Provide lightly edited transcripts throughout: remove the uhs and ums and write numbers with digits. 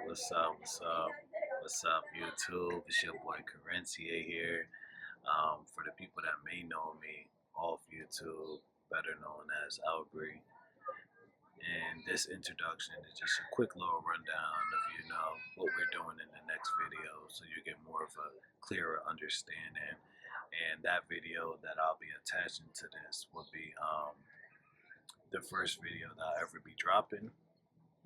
What's up? What's up? What's up, YouTube? It's your boy Carencia here. For the people that may know me off YouTube, better known as Albry. And this introduction is just a quick little rundown of what we're doing in the next video, so you get more of a clearer understanding. And that video that I'll be attaching to this will be the first video that I'll ever be dropping,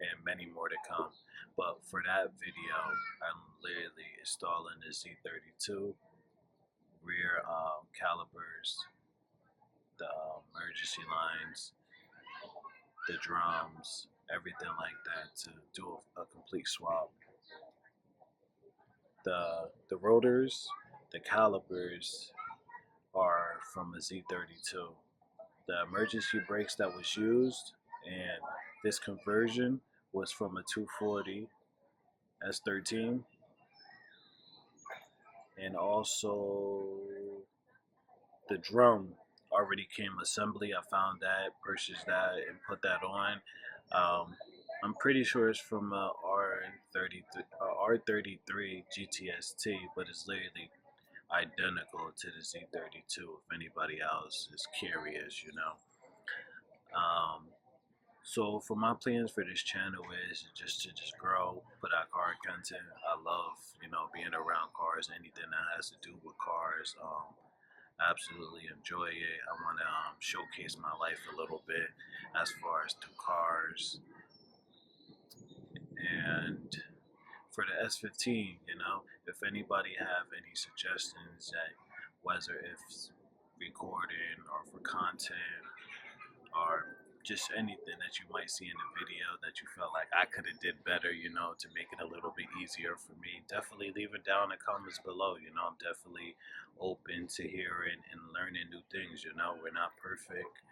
and many more to come. But for that video, I'm literally installing the Z32 rear calipers, the emergency lines, the drums, everything like that to do a complete swap. The rotors, the calipers are from a Z32. The emergency brakes that was used and this conversion was from a 240 S13, and also the drum already came assembly. I found that, purchased that, and put that on. I'm pretty sure it's from a R33 GTST, but it's literally identical to the Z32. If anybody else is curious. So for my plans for this channel is just to grow, put out car content. I love being around cars, anything that has to do with cars. Absolutely enjoy it. I want to showcase my life a little bit as far as to cars. And for the S15, if anybody have any suggestions, that whether it's recording or for content or just anything that you might see in the video that you felt like I could have did better, to make it a little bit easier for me, definitely leave it down in the comments below. I'm definitely open to hearing and learning new things. We're not perfect,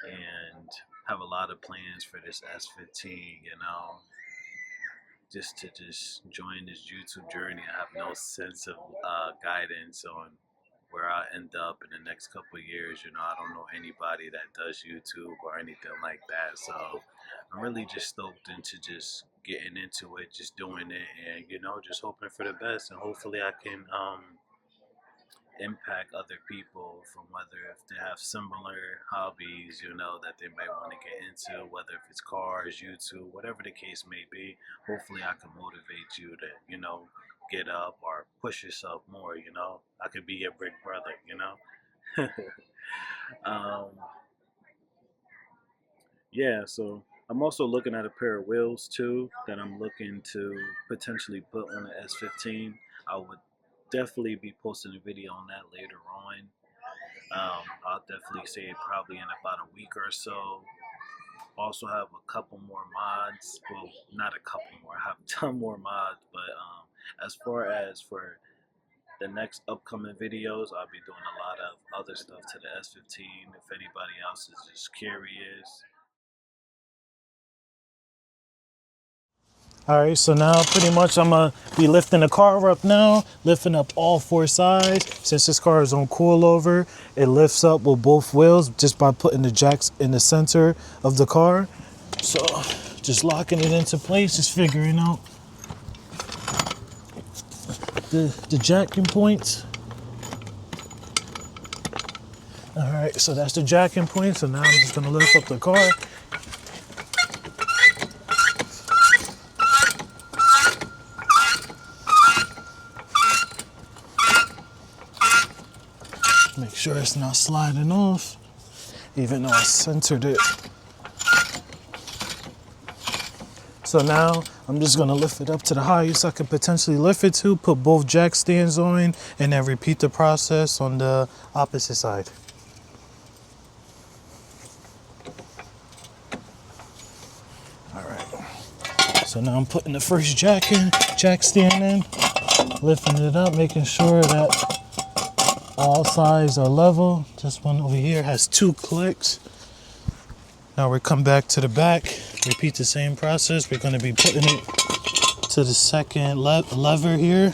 and have a lot of plans for this S15, just to join this YouTube journey. I have no sense of guidance on where I end up in the next couple of years. I don't know anybody that does YouTube or anything like that. So I'm really just stoked into just getting into it, just doing it, and just hoping for the best. And hopefully I can impact other people, from whether if they have similar hobbies, that they might want to get into, whether if it's cars, YouTube, whatever the case may be. Hopefully I can motivate you to, get up or push yourself more. I could be your big brother. Yeah, so I'm also looking at a pair of wheels too that I'm looking to potentially put on the S15. I would definitely be posting a video on that later on. I'll definitely say it probably in about a week or so. Also have a couple more mods. Well, not a couple more. I have a ton more mods. But as far as for the next upcoming videos, I'll be doing a lot of other stuff to the S15. If anybody else is just curious. All right, so now pretty much I'm gonna be lifting the car up now, lifting up all four sides. Since this car is on coilover, it lifts up with both wheels just by putting the jacks in the center of the car. So just locking it into place, just figuring out the jacking points. All right, so that's the jacking point. So now I'm just gonna lift up the car. Make sure it's not sliding off, even though I centered it. So now I'm just gonna lift it up to the highest I could potentially lift it to, put both jack stands on, and then repeat the process on the opposite side. All right, so now I'm putting the first jack stand in, lifting it up, making sure that all sides are level. This one over here has 2 clicks. Now we come back to the back, repeat the same process. We're going to be putting it to the second lever here.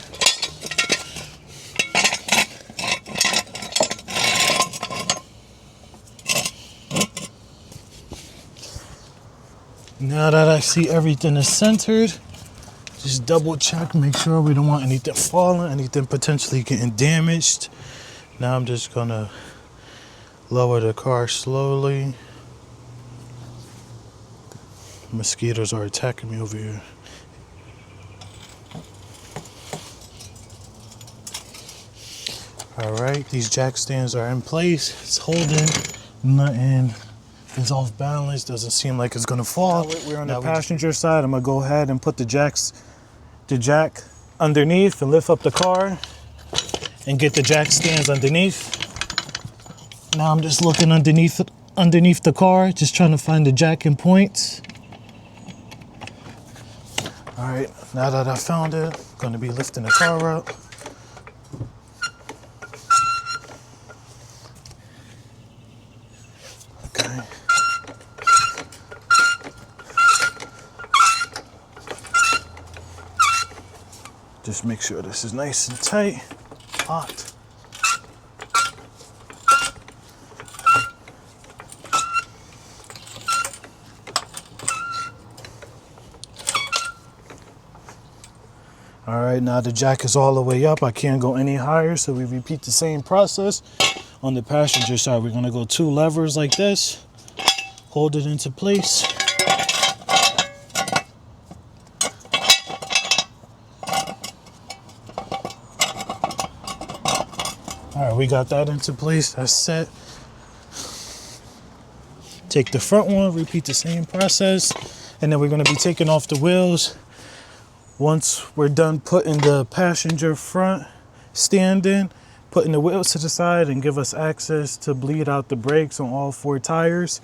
Now that I see everything is centered, Just double check, make sure we don't want anything falling, anything potentially getting damaged. Now I'm just gonna lower the car slowly. Mosquitoes are attacking me over here. Alright, these jack stands are in place. It's holding. Nothing is off balance. Doesn't seem like it's gonna fall. We're on the passenger side. I'm gonna go ahead and put the jack underneath and lift up the car and get the jack stands underneath. Now I'm just looking underneath the car, just trying to find the jacking points. Alright, now that I found it, I'm gonna be lifting the car up. Okay. Just make sure this is nice and tight, locked. All right, now the jack is all the way up. I can't go any higher, so we repeat the same process. On the passenger side, we're gonna go 2 levers like this, hold it into place. All right, we got that into place, that's set. Take the front one, repeat the same process, and then we're gonna be taking off the wheels. Once we're done putting the passenger front stand in, putting the wheels to the side and give us access to bleed out the brakes on all 4 tires.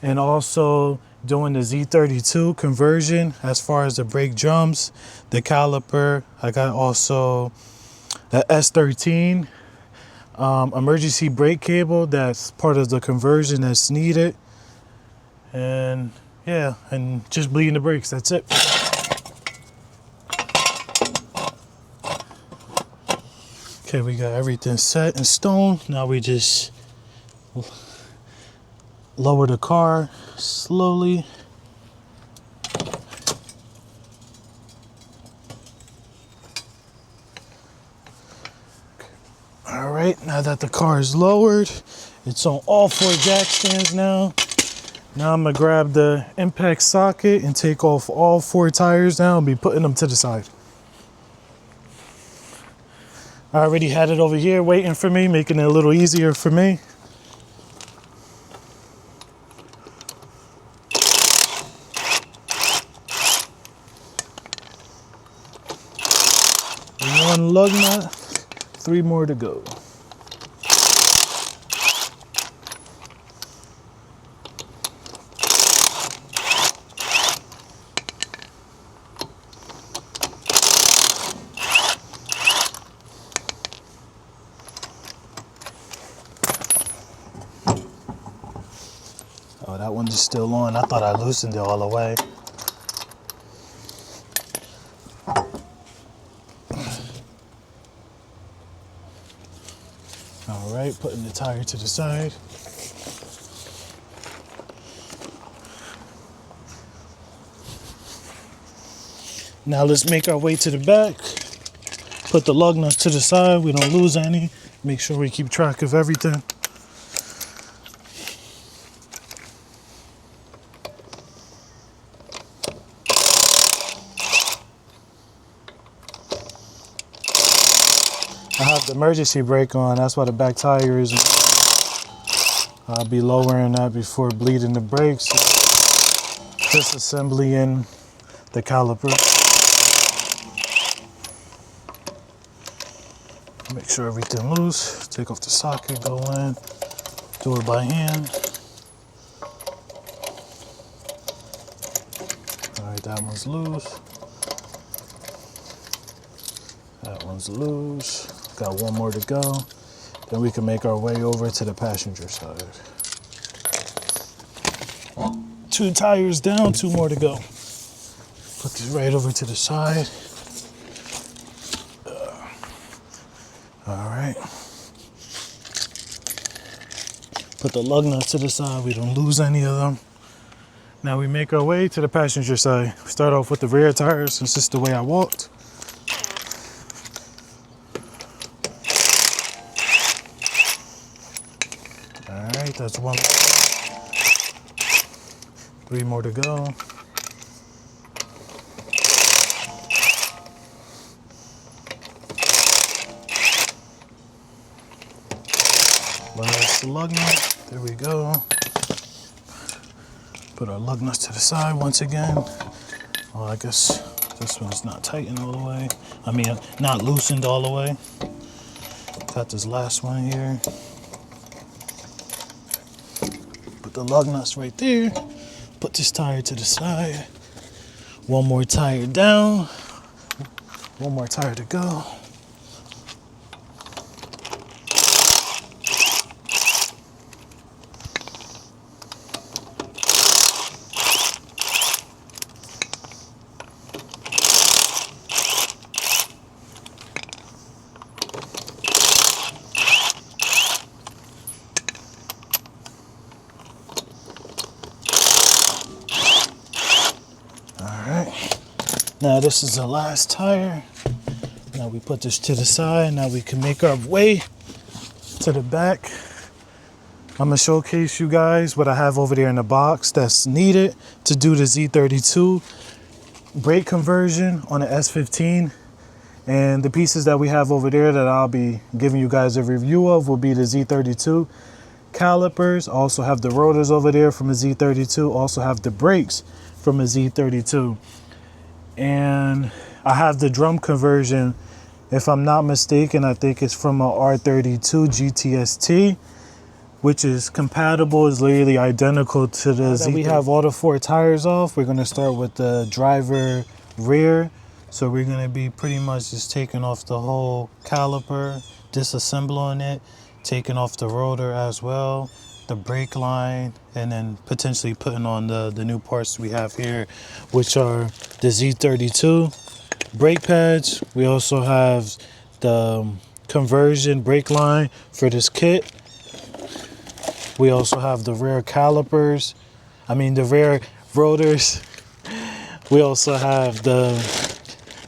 And also doing the Z32 conversion as far as the brake drums, the caliper. I got also the S15 emergency brake cable. That's part of the conversion that's needed. And yeah, and just bleeding the brakes, that's it. Okay, we got everything set in stone. Now we just lower the car slowly. All right, now that the car is lowered, it's on all 4 jack stands now. Now I'm gonna grab the impact socket and take off all 4 tires now and be putting them to the side. I already had it over here waiting for me, making it a little easier for me. One lug nut, 3 more to go. Oh, that one's still on. I thought I loosened it all the way. All right, putting the tire to the side. Now let's make our way to the back. Put the lug nuts to the side. We don't lose any. Make sure we keep track of everything. I have the emergency brake on, that's why the back tire is. I'll be lowering that before bleeding the brakes. Disassembling the caliper. Make sure everything loose. Take off the socket, go in, do it by hand. All right, that one's loose. That one's loose. Got 1 more to go. Then we can make our way over to the passenger side. 2 tires down, 2 more to go. Put these right over to the side. All right. Put the lug nuts to the side. We don't lose any of them. Now we make our way to the passenger side. Start off with the rear tires since it's the way I walked. All right, that's one. 3 more to go. One last lug nut. There we go. Put our lug nuts to the side once again. Well, I guess this one's not tightened all the way. I mean, not loosened all the way. Got this last one here. Put the lug nuts right there. Put this tire to the side. One more tire down. One more tire to go. Now this is the last tire. Now we put this to the side. Now we can make our way to the back. I'm gonna showcase you guys what I have over there in the box that's needed to do the Z32 brake conversion on the S15. And the pieces that we have over there that I'll be giving you guys a review of will be the Z32 calipers. Also have the rotors over there from a Z32. Also have the brakes from a Z32. And I have the drum conversion, if I'm not mistaken, I think it's from a R32 GTST, which is compatible, is literally identical to the Z32. We have all the 4 tires off. We're gonna start with the driver rear. So we're gonna be pretty much just taking off the whole caliper, disassembling it, taking off the rotor as well, the brake line, and then potentially putting on the new parts we have here, which are the Z32 brake pads. We also have the conversion brake line for this kit. We also have the rear calipers, the rear rotors. We also have the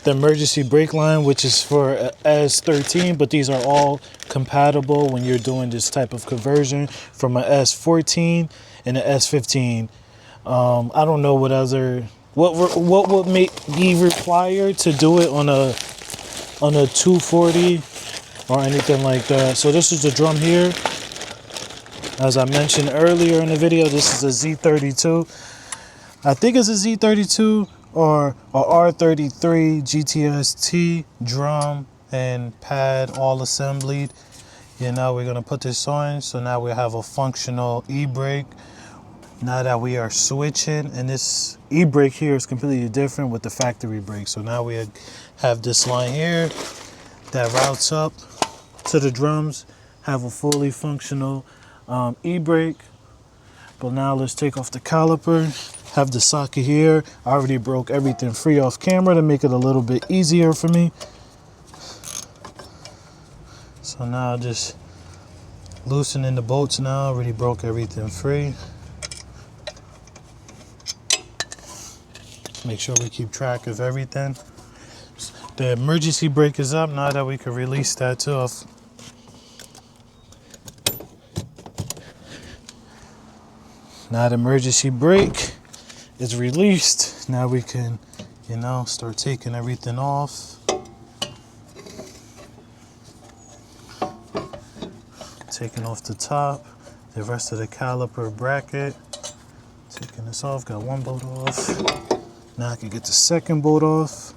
emergency brake line, which is for S13, but these are all compatible when you're doing this type of conversion from an S14 and an S15. I don't know what would be required to do it on a 240 or anything like that. So this is the drum here. As I mentioned earlier in the video, this is a Z32. I think it's a Z32 or a R33 GTST drum and pad all assembled. We're gonna put this on. So now we have a functional e-brake. Now that we are switching, and this e-brake here is completely different with the factory brake. So now we have this line here that routes up to the drums, have a fully functional e-brake. But now let's take off the caliper. Have the socket here. I already broke everything free off camera to make it a little bit easier for me. So now just loosening the bolts now. Already broke everything free. Make sure we keep track of everything. The emergency brake is up. Now that we can release that too. Now the emergency brake is released. Now we can, start taking everything off. Taking off the top, the rest of the caliper bracket. Taking this off, got one bolt off. Now I can get the second bolt off.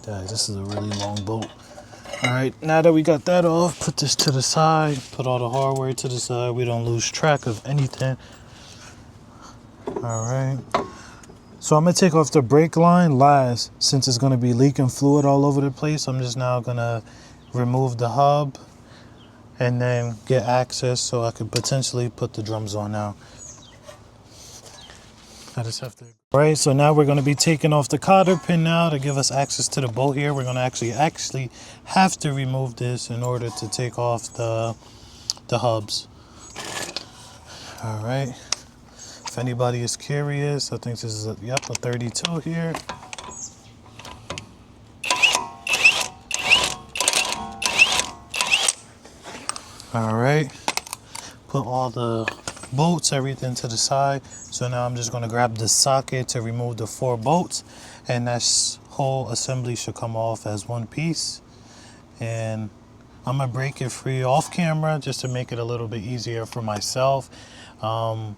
Guys, this is a really long bolt. All right, now that we got that off, put this to the side, put all the hardware to the side. We don't lose track of anything. All right. So I'm gonna take off the brake line last, since it's gonna be leaking fluid all over the place. I'm just now gonna remove the hub and then get access so I could potentially put the drums on now. I just have to Right, so now we're going to be taking off the cotter pin now to give us access to the bolt here. We're going to actually have to remove this in order to take off the hubs. All right. If anybody is curious, I think this is a 32 here. All right. Put all the bolts, everything to the side. So now I'm just going to grab the socket to remove the 4 bolts, and that whole assembly should come off as one piece. And I'm gonna break it free off camera just to make it a little bit easier for myself. I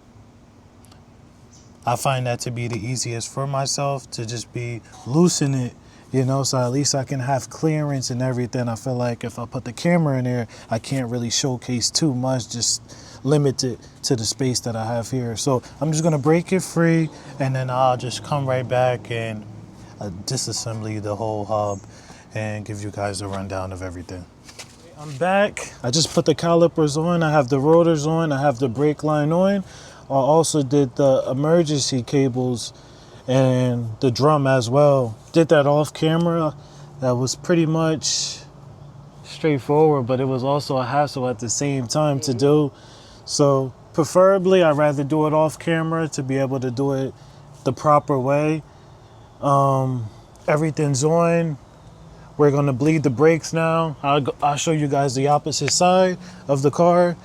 find that to be the easiest for myself, to just be loosen it, so at least I can have clearance and everything. I feel like if I put the camera in there, I can't really showcase too much, just limit it to the space that I have here. So I'm just gonna break it free, and then I'll just come right back and disassemble the whole hub and give you guys a rundown of everything. I'm back. I just put the calipers on. I have the rotors on. I have the brake line on. I also did the emergency cables and the drum as well. Did that off camera. That was pretty much straightforward, but it was also a hassle at the same time to do. So preferably I'd rather do it off camera to be able to do it the proper way. Everything's on. We're gonna bleed the brakes now. I'll show you guys the opposite side of the car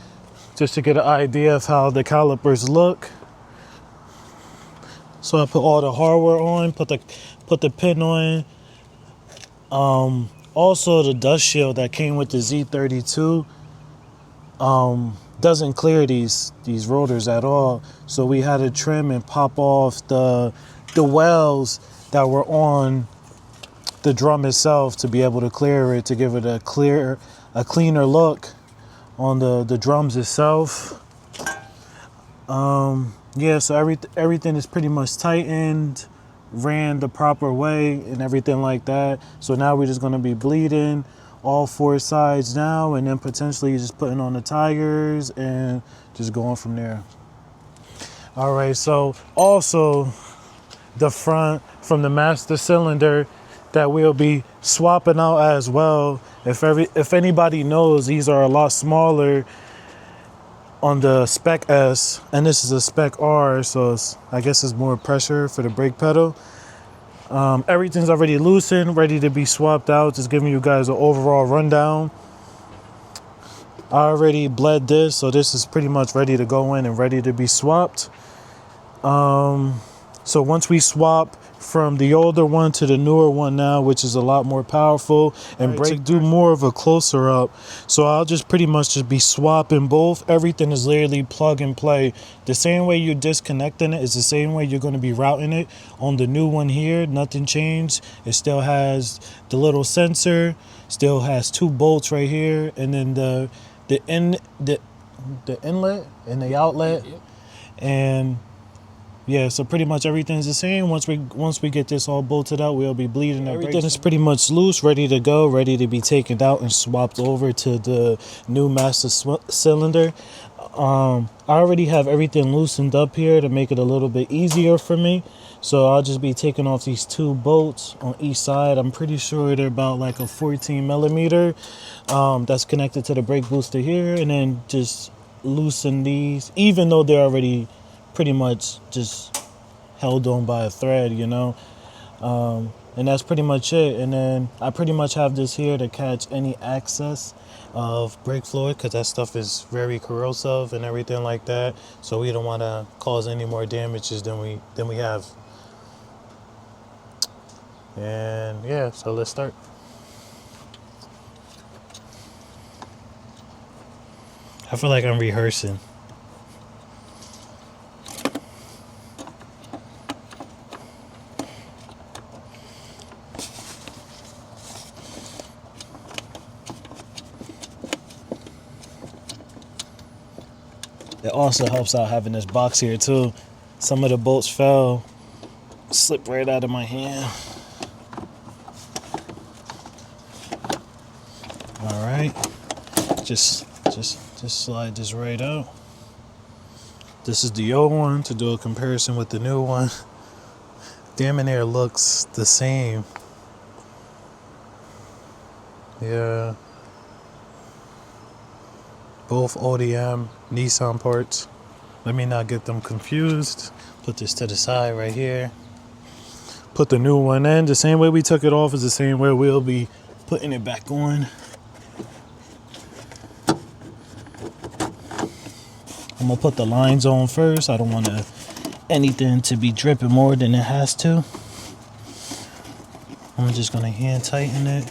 just to get an idea of how the calipers look. So I put all the hardware on, put the pin on. Also the dust shield that came with the Z32 doesn't clear these rotors at all. So we had to trim and pop off the wells that were on the drum itself to be able to clear it, to give it a cleaner look on the drums itself. So everything is pretty much tightened, ran the proper way and everything like that. So now we're just going to be bleeding all 4 sides now, and then potentially just putting on the tires and just going from there. All right, so also the front from the master cylinder that we'll be swapping out as well. If anybody knows, these are a lot smaller on the Spec S, and this is a Spec R, so I guess it's more pressure for the brake pedal. Everything's already loosened, ready to be swapped out. Just giving you guys an overall rundown. I already bled this, so this is pretty much ready to go in and ready to be swapped. So once we swap from the older one to the newer one now, which is a lot more powerful, and brake, do more of a closer up. So I'll just pretty much just be swapping both. Everything is literally plug and play. The same way you're disconnecting it is the same way you're going to be routing it on the new one here. Nothing changed. It still has the little sensor, still has 2 bolts right here, and then the inlet and the outlet. And yeah, so pretty much everything's the same. Once we get this all bolted out, we'll be bleeding. Everything is pretty much loose, ready to go, ready to be taken out and swapped over to the new master cylinder. I already have everything loosened up here to make it a little bit easier for me. So I'll just be taking off these 2 bolts on each side. I'm pretty sure they're about like a 14 millimeter. That's connected to the brake booster here, and then just loosen these, even though they're already pretty much just held on by a thread, and that's pretty much it. And then I pretty much have this here to catch any excess of brake fluid, because that stuff is very corrosive and everything like that, so we don't want to cause any more damages than we have. And yeah, so let's start. I feel like I'm rehearsing. It also helps out having this box here too. Some of the bolts fell, slipped right out of my hand. All right, just slide this right out. This is the old one to do a comparison with the new one. damn near looks the same. Yeah. Both ODM Nissan parts. Let me not get them confused. Put this to the side right here. Put the new one in. The same way we took it off is the same way we'll be putting it back on. I'm gonna put the lines on first. I don't want anything to be dripping more than it has to. I'm just gonna hand tighten it.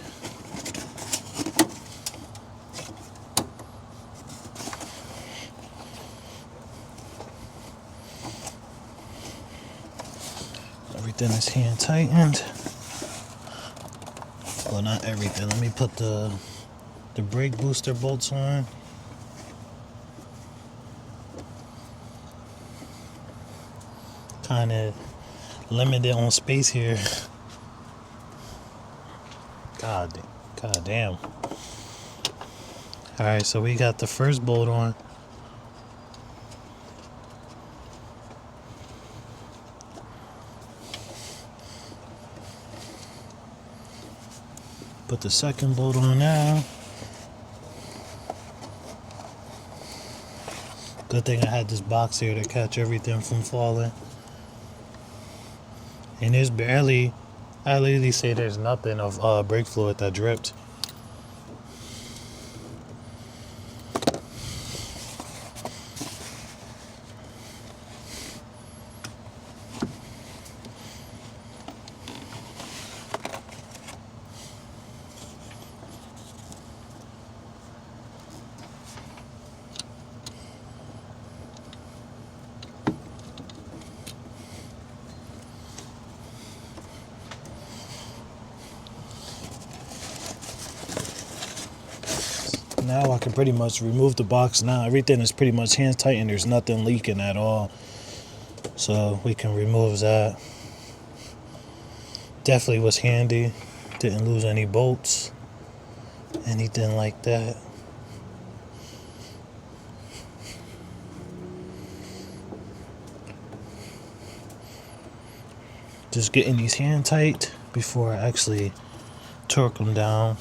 Everything is hand tightened. Well, not everything. Let me put the brake booster bolts on. Kind of limited on space here. God damn. Alright, so we got the first bolt on. Put the second bolt on now. Good thing I had this box here to catch everything from falling. And there's barely, I literally say there's nothing of brake fluid that dripped. Now I can pretty much remove the box. Now everything is pretty much hand tight and there's nothing leaking at all. So we can remove that. Definitely was handy. Didn't lose any bolts. Anything like that. Just getting these hand tight before I actually torque them down.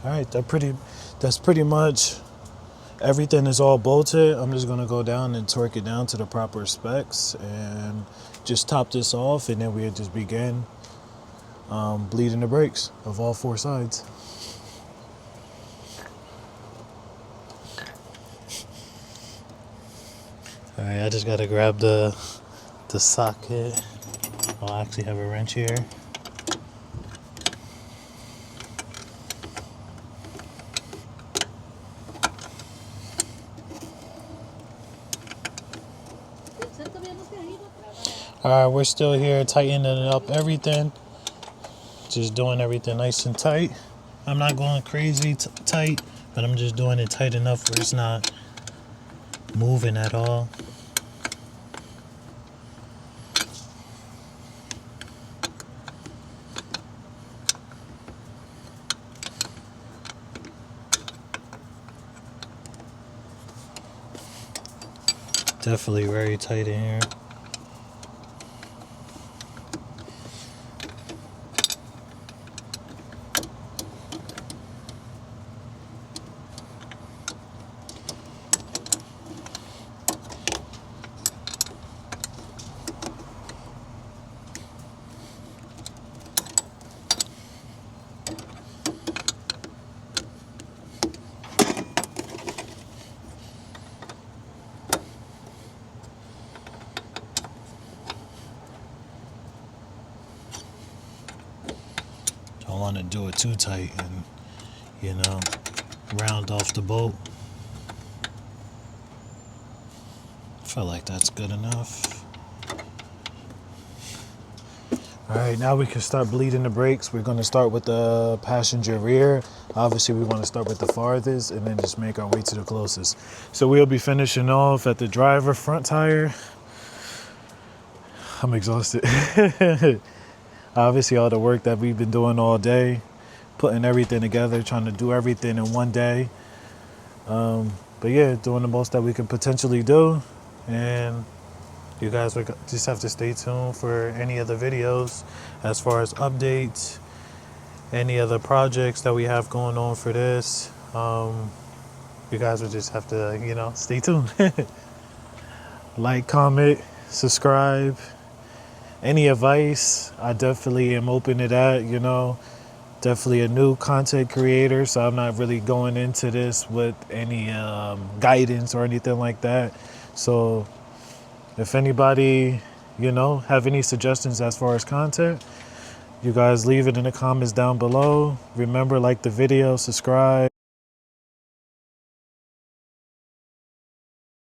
All right, that's pretty much everything is all bolted. I'm just gonna go down and torque it down to the proper specs and just top this off, and then we'll just begin bleeding the brakes of all four sides. All right, I just gotta grab the socket. I actually have a wrench here. Alright, we're still here tightening up everything. Just doing everything nice and tight. I'm not going crazy tight, but I'm just doing it tight enough where it's not moving at all. Definitely very tight in here. Don't want to do it too tight and, round off the bolt. I feel like that's good enough. All All right, now we can start bleeding the brakes. We're going to start with the passenger rear. Obviously, we want to start with the farthest and then just make our way to the closest. So we'll be finishing off at the driver front tire. I'm exhausted. Obviously, all the work that we've been doing all day, putting everything together, trying to do everything in one day. But yeah, doing the most that we can potentially do. And you guys will just have to stay tuned for any other videos as far as updates, any other projects that we have going on for this. You guys will just have to, stay tuned. Like, comment, subscribe. Any advice, I definitely am open to that, Definitely a new content creator, so I'm not really going into this with any guidance or anything like that. So if anybody, have any suggestions as far as content, you guys leave it in the comments down below. Remember, like the video, subscribe.